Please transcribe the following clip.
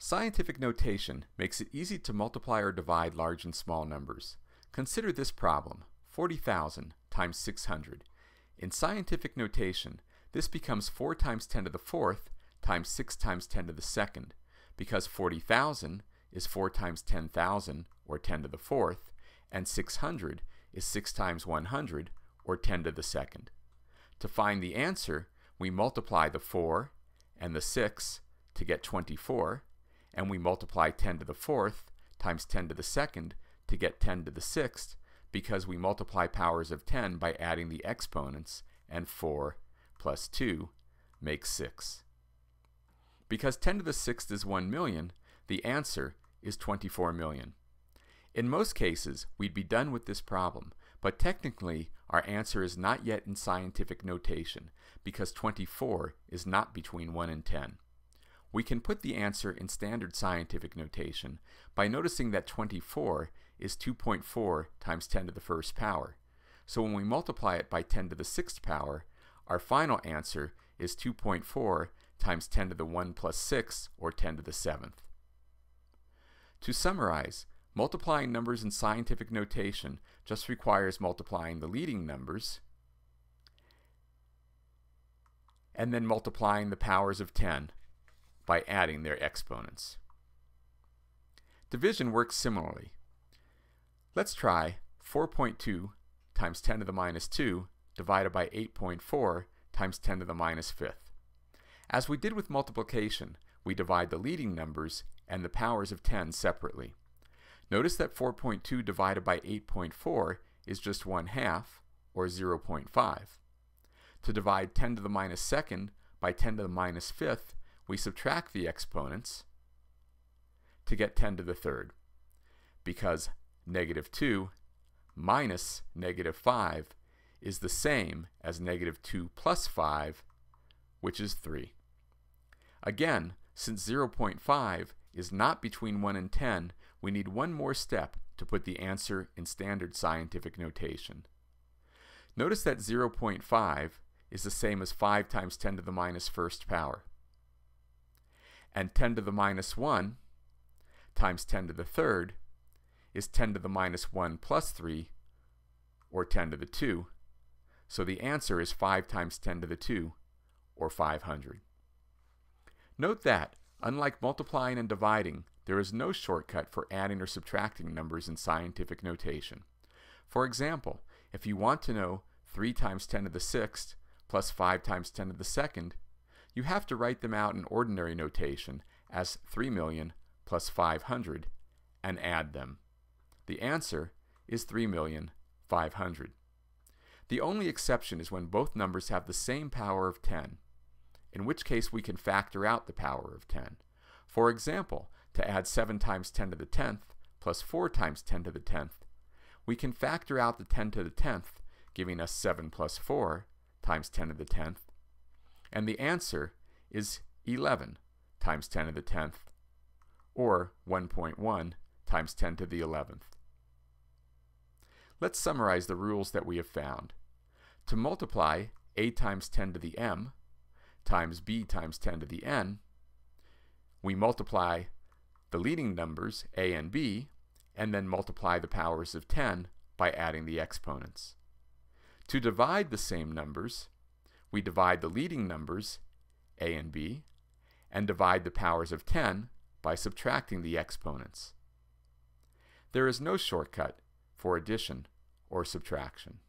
Scientific notation makes it easy to multiply or divide large and small numbers. Consider this problem, 40,000 times 600. In scientific notation, this becomes 4 times 10 to the fourth times 6 times 10 to the second, because 40,000 is 4 times 10,000, or 10 to the fourth, and 600 is 6 times 100, or 10 to the second. To find the answer, we multiply the 4 and the 6 to get 24, and we multiply 10 to the fourth times 10 to the second to get 10 to the sixth, because we multiply powers of 10 by adding the exponents, and 4 plus 2 makes 6. Because 10 to the sixth is 1 million, the answer is 24 million. In most cases, we'd be done with this problem, but technically our answer is not yet in scientific notation, because 24 is not between 1 and 10. We can put the answer in standard scientific notation by noticing that 24 is 2.4 times 10 to the first power. So when we multiply it by 10 to the sixth power, our final answer is 2.4 times 10 to the 1 plus 6, or 10 to the seventh. To summarize, multiplying numbers in scientific notation just requires multiplying the leading numbers and then multiplying the powers of 10 by adding their exponents. Division works similarly. Let's try 4.2 times 10 to the minus 2 divided by 8.4 times 10 to the minus fifth. As we did with multiplication, we divide the leading numbers and the powers of 10 separately. Notice that 4.2 divided by 8.4 is just 1/2, or 0.5. To divide 10 to the minus second by 10 to the minus fifth, we subtract the exponents to get 10 to the third, because -2 minus -5 is the same as -2 plus 5, which is 3. Again, since 0.5 is not between 1 and 10, we need one more step to put the answer in standard scientific notation. Notice that 0.5 is the same as 5 times 10 to the minus first power. And 10 to the minus 1 times 10 to the third is 10 to the minus 1 plus 3, or 10 to the 2. So the answer is 5 times 10 to the 2, or 500. Note that, unlike multiplying and dividing, there is no shortcut for adding or subtracting numbers in scientific notation. For example, if you want to know 3 times 10 to the sixth plus 5 times 10 to the second, you have to write them out in ordinary notation as 3 million plus 500 and add them. The answer is 3,500,000. The only exception is when both numbers have the same power of 10, in which case we can factor out the power of 10. For example, to add 7 times 10 to the 10th plus 4 times 10 to the 10th, we can factor out the 10 to the 10th, giving us 7 plus 4 times 10 to the 10th, and the answer is 11 times 10 to the 10th, or 1.1 times 10 to the 11th. Let's summarize the rules that we have found. To multiply a times 10 to the m times b times 10 to the n, we multiply the leading numbers a and b, and then multiply the powers of 10 by adding the exponents. To divide the same numbers, we divide the leading numbers a and b, and divide the powers of 10 by subtracting the exponents. There is no shortcut for addition or subtraction.